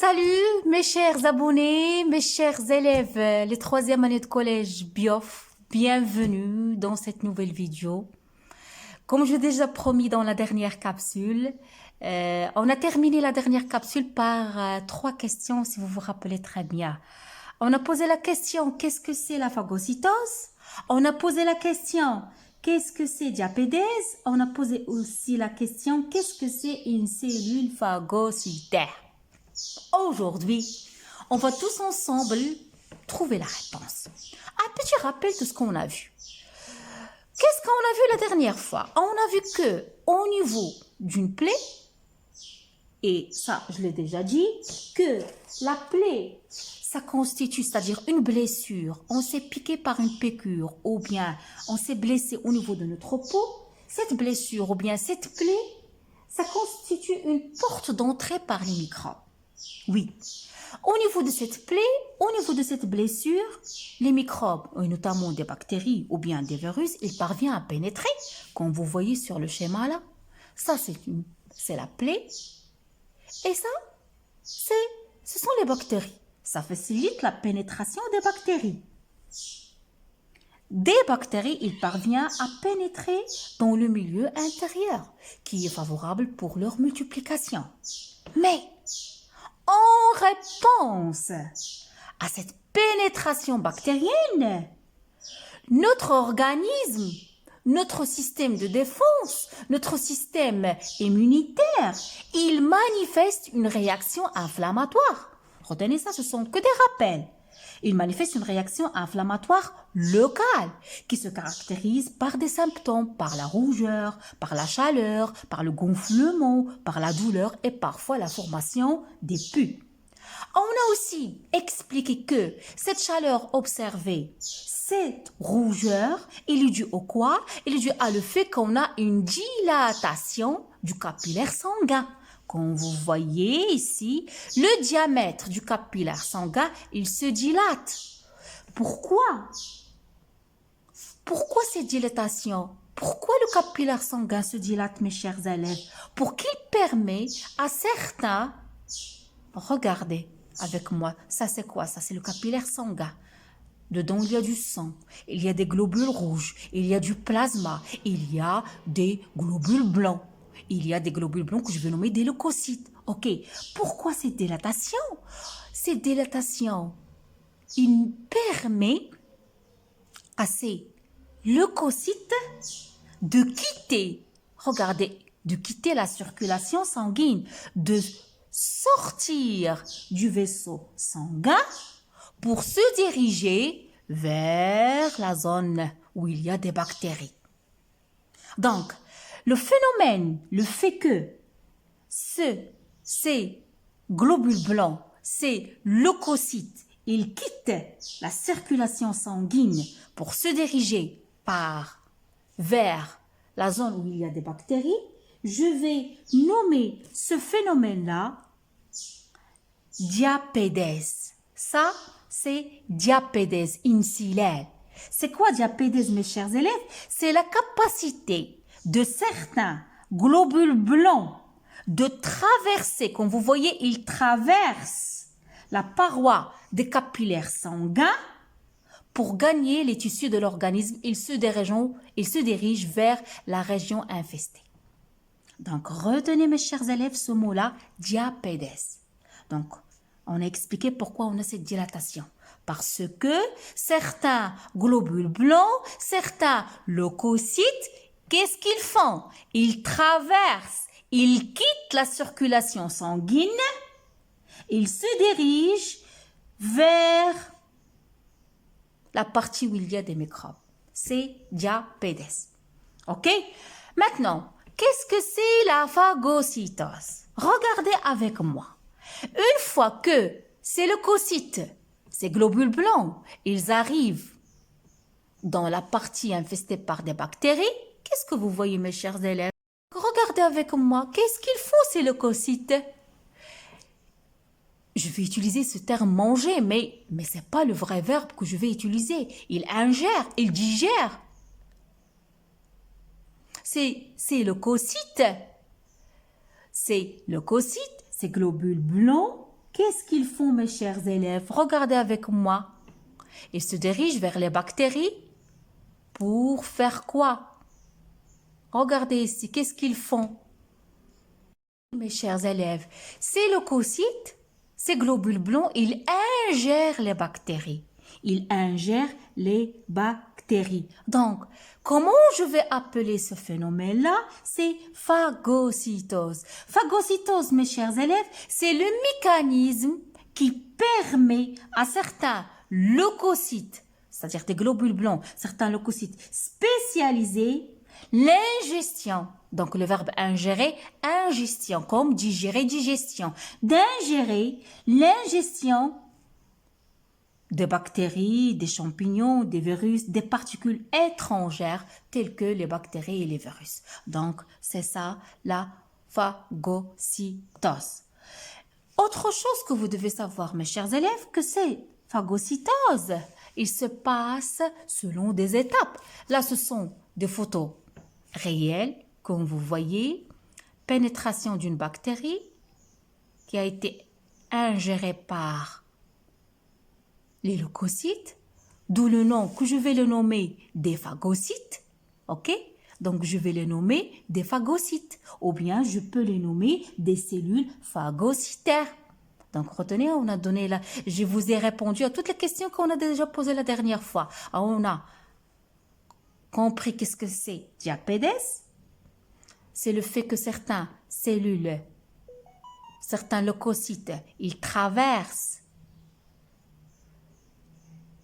Salut mes chers abonnés, mes chers élèves, les troisième année de collège BIOF, bienvenue dans cette nouvelle vidéo. Comme je l'ai déjà promis dans la dernière capsule, on a terminé la dernière capsule par trois questions si vous vous rappelez très bien. On a posé la question qu'est-ce que c'est la phagocytose? On a posé la question qu'est-ce que c'est diapédèse? On a posé aussi la question qu'est-ce que c'est une cellule phagocytaire? Aujourd'hui, on va tous ensemble trouver la réponse. Un petit rappel de ce qu'on a vu. Qu'est-ce qu'on a vu la dernière fois? On a vu que au niveau d'une plaie, et ça je l'ai déjà dit, que la plaie, ça constitue, c'est-à-dire une blessure, on s'est piqué par une piqûre ou bien on s'est blessé au niveau de notre peau, cette blessure ou bien cette plaie, ça constitue une porte d'entrée par les microbes. Oui, au niveau de cette plaie, au niveau de cette blessure, les microbes, et notamment des bactéries ou bien des virus, ils parviennent à pénétrer, comme vous voyez sur le schéma là. Ça, c'est la plaie. Et ça, ce sont les bactéries. Ça facilite la pénétration des bactéries. Des bactéries, ils parviennent à pénétrer dans le milieu intérieur, qui est favorable pour leur multiplication. Mais en réponse à cette pénétration bactérienne, notre organisme, notre système de défense, notre système immunitaire, il manifeste une réaction inflammatoire. Retenez ça, ce sont que des rappels. Il manifeste une réaction inflammatoire locale qui se caractérise par des symptômes, par la rougeur, par la chaleur, par le gonflement, par la douleur et parfois la formation des pus. On a aussi expliqué que cette chaleur observée, cette rougeur, il est dû au quoi? Il est dû à le fait qu'on a une dilatation du capillaire sanguin. Comme vous voyez ici, le diamètre du capillaire sanguin, il se dilate. Pourquoi? Pourquoi cette dilatation? Pourquoi le capillaire sanguin se dilate, mes chers élèves? Pour qu'il permet à certains... Regardez avec moi, ça c'est quoi? Ça c'est le capillaire sanguin. Dedans, il y a du sang, il y a des globules rouges, il y a du plasma, il y a des globules blancs. Il y a des globules blancs que je vais nommer des leucocytes. Ok, pourquoi cette dilatation? Cette dilatation, il permet à ces leucocytes de quitter, regardez, de quitter la circulation sanguine, de sortir du vaisseau sanguin pour se diriger vers la zone où il y a des bactéries. Donc, le phénomène, le fait que ces globules blancs, ces leucocytes, ils quittent la circulation sanguine pour se diriger vers la zone où il y a des bactéries, je vais nommer ce phénomène-là diapédèse. Ça, c'est diapédèse insulaire. C'est quoi diapédèse, mes chers élèves? C'est la capacité de certains globules blancs de traverser, comme vous voyez, ils traversent la paroi des capillaires sanguins pour gagner les tissus de l'organisme. Ils se dirigent vers la région infestée. Donc, retenez, mes chers élèves, ce mot-là, diapédèse. Donc, on a expliqué pourquoi on a cette dilatation. Parce que certains globules blancs, certains leucocytes, qu'est-ce qu'ils font? Ils traversent, ils quittent la circulation sanguine, ils se dirigent vers la partie où il y a des microbes. C'est diapédèse. OK? Maintenant, qu'est-ce que c'est la phagocytose? Regardez avec moi. Une fois que ces leucocytes, ces globules blancs, ils arrivent dans la partie infestée par des bactéries, qu'est-ce que vous voyez, mes chers élèves? Regardez avec moi, qu'est-ce qu'ils font ces leucocytes? Je vais utiliser ce terme manger, mais ce n'est pas le vrai verbe que je vais utiliser. Ils ingèrent, ils digèrent. Ces leucocytes, ces globules blancs qu'est-ce qu'ils font, mes chers élèves? Regardez avec moi. Ils se dirigent vers les bactéries pour faire quoi? Regardez ici, qu'est-ce qu'ils font? Mes chers élèves, ces leucocytes, ces globules blancs, ils ingèrent les bactéries. Ils ingèrent les bactéries. Donc, comment je vais appeler ce phénomène-là? C'est phagocytose. Phagocytose, mes chers élèves, c'est le mécanisme qui permet à certains leucocytes, c'est-à-dire des globules blancs, certains leucocytes spécialisés, l'ingestion. Donc, le verbe ingérer, ingestion, comme digérer, digestion. D'ingérer l'ingestion de bactéries, des champignons, des virus, des particules étrangères telles que les bactéries et les virus. Donc, c'est ça la phagocytose. Autre chose que vous devez savoir, mes chers élèves, que c'est phagocytose. Il se passe selon des étapes. Là, ce sont des photos réelles, comme vous voyez. Pénétration d'une bactérie qui a été ingérée par les leucocytes, d'où le nom que je vais le nommer des phagocytes, ok? Donc, je vais les nommer des phagocytes, ou bien je peux les nommer des cellules phagocytaires. Donc, retenez, on a donné là, je vous ai répondu à toutes les questions qu'on a déjà posées la dernière fois. Alors, on a compris qu'est-ce que c'est diapédès. C'est le fait que certaines cellules, certains leucocytes, ils traversent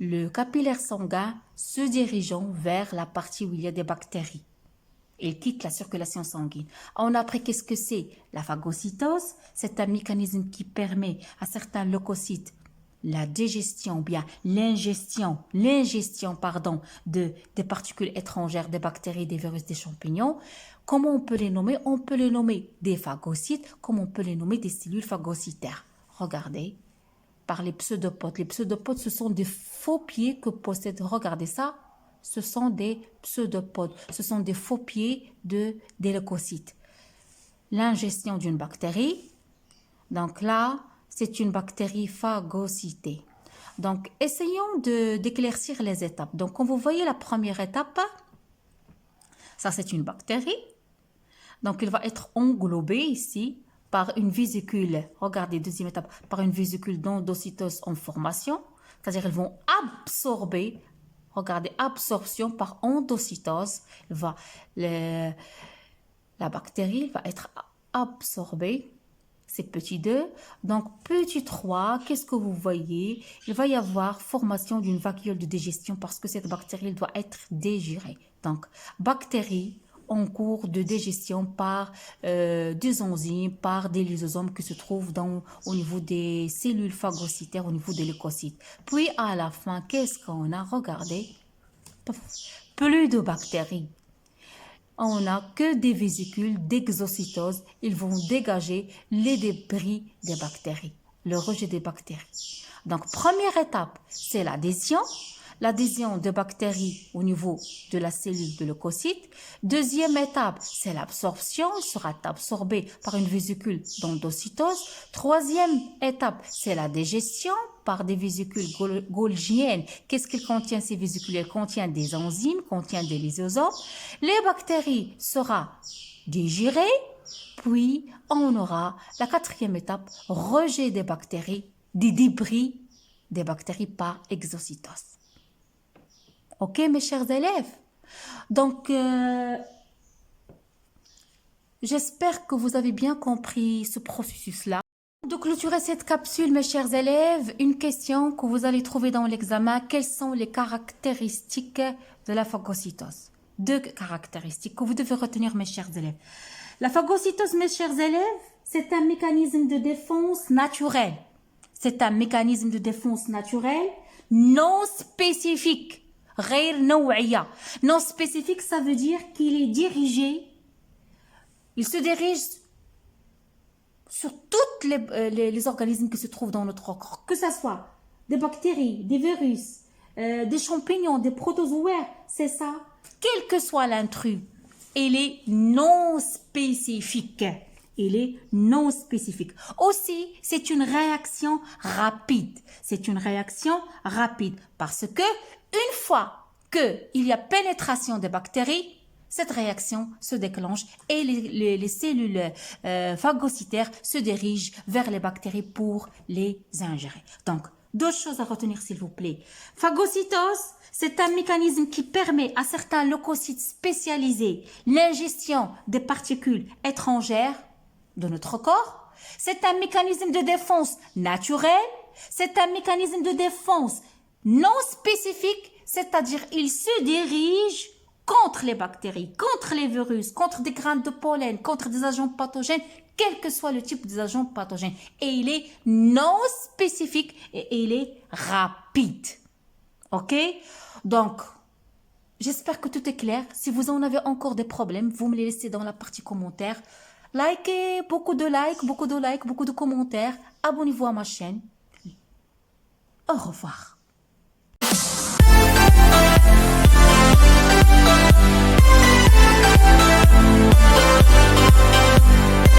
le capillaire sanguin se dirigeant vers la partie où il y a des bactéries. Il quitte la circulation sanguine. On a appris qu'est-ce que c'est la phagocytose. C'est un mécanisme qui permet à certains leucocytes la digestion, ou bien l'ingestion, des particules étrangères, des bactéries, des virus, des champignons. Comment on peut les nommer? On peut les nommer des phagocytes, comme on peut les nommer des cellules phagocytaires. Regardez, par les pseudopodes. Les pseudopodes, ce sont des faux pieds que possèdent, regardez ça, ce sont des pseudopodes, ce sont des faux pieds des leucocytes. L'ingestion d'une bactérie, donc là, c'est une bactérie phagocytée. Donc, essayons d'éclaircir les étapes. Donc, comme vous voyez, la première étape, ça c'est une bactérie. Donc, il va être englobé ici par une vésicule. Regardez, deuxième étape, par une vésicule d'endocytose en formation. C'est-à-dire, ils vont absorber. Regardez, absorption par endocytose. La bactérie va être absorbée. C'est petit 2. Donc, petit 3, qu'est-ce que vous voyez? Il va y avoir formation d'une vacuole de digestion parce que cette bactérie doit être digérée. Donc, bactérie en cours de digestion par des enzymes, par des lysosomes qui se trouvent au niveau des cellules phagocytaires, au niveau des leucocytes. Puis, à la fin, qu'est-ce qu'on a? Regardez, plus de bactéries. On n'a que des vésicules d'exocytose. Ils vont dégager les débris des bactéries, le rejet des bactéries. Donc, première étape, c'est l'adhésion. L'adhésion de bactéries au niveau de la cellule de leucocyte. Deuxième étape, c'est l'absorption. Il sera absorbé par une vésicule d'endocytose. Troisième étape, c'est la digestion par des vésicules golgiennes. Qu'est-ce qu'il contient ces vésicules? Elles contiennent des enzymes, contiennent des lysosomes. Les bactéries seront digérées. Puis, on aura la quatrième étape, rejet des bactéries, des débris des bactéries par exocytose. Ok, mes chers élèves? Donc, j'espère que vous avez bien compris ce processus-là. De clôturer cette capsule, mes chers élèves, une question que vous allez trouver dans l'examen. Quelles sont les caractéristiques de la phagocytose? 2 caractéristiques que vous devez retenir, mes chers élèves. La phagocytose, mes chers élèves, c'est un mécanisme de défense naturel. C'est un mécanisme de défense naturel non spécifique. Non spécifique, ça veut dire qu'il est dirigé, il se dirige sur tous les organismes qui se trouvent dans notre corps, que ce soit des bactéries, des virus, des champignons, des protozoaires, c'est ça. Quel que soit l'intrus, il est non spécifique. Il est non spécifique. Aussi, c'est une réaction rapide. C'est une réaction rapide parce que une fois qu'il y a pénétration des bactéries, cette réaction se déclenche et les cellules phagocytaires se dirigent vers les bactéries pour les ingérer. Donc, deux choses à retenir s'il vous plaît. Phagocytose, c'est un mécanisme qui permet à certains leucocytes spécialisés l'ingestion des particules étrangères de notre corps. C'est un mécanisme de défense naturel. C'est un mécanisme de défense non spécifique, c'est-à-dire il se dirige contre les bactéries, contre les virus, contre des graines de pollen, contre des agents pathogènes, quel que soit le type des agents pathogènes. Et il est non spécifique et il est rapide. Ok? Donc, j'espère que tout est clair. Si vous en avez encore des problèmes, vous me les laissez dans la partie commentaires. Likez, beaucoup de likes, beaucoup de commentaires. Abonnez-vous à ma chaîne. Au revoir.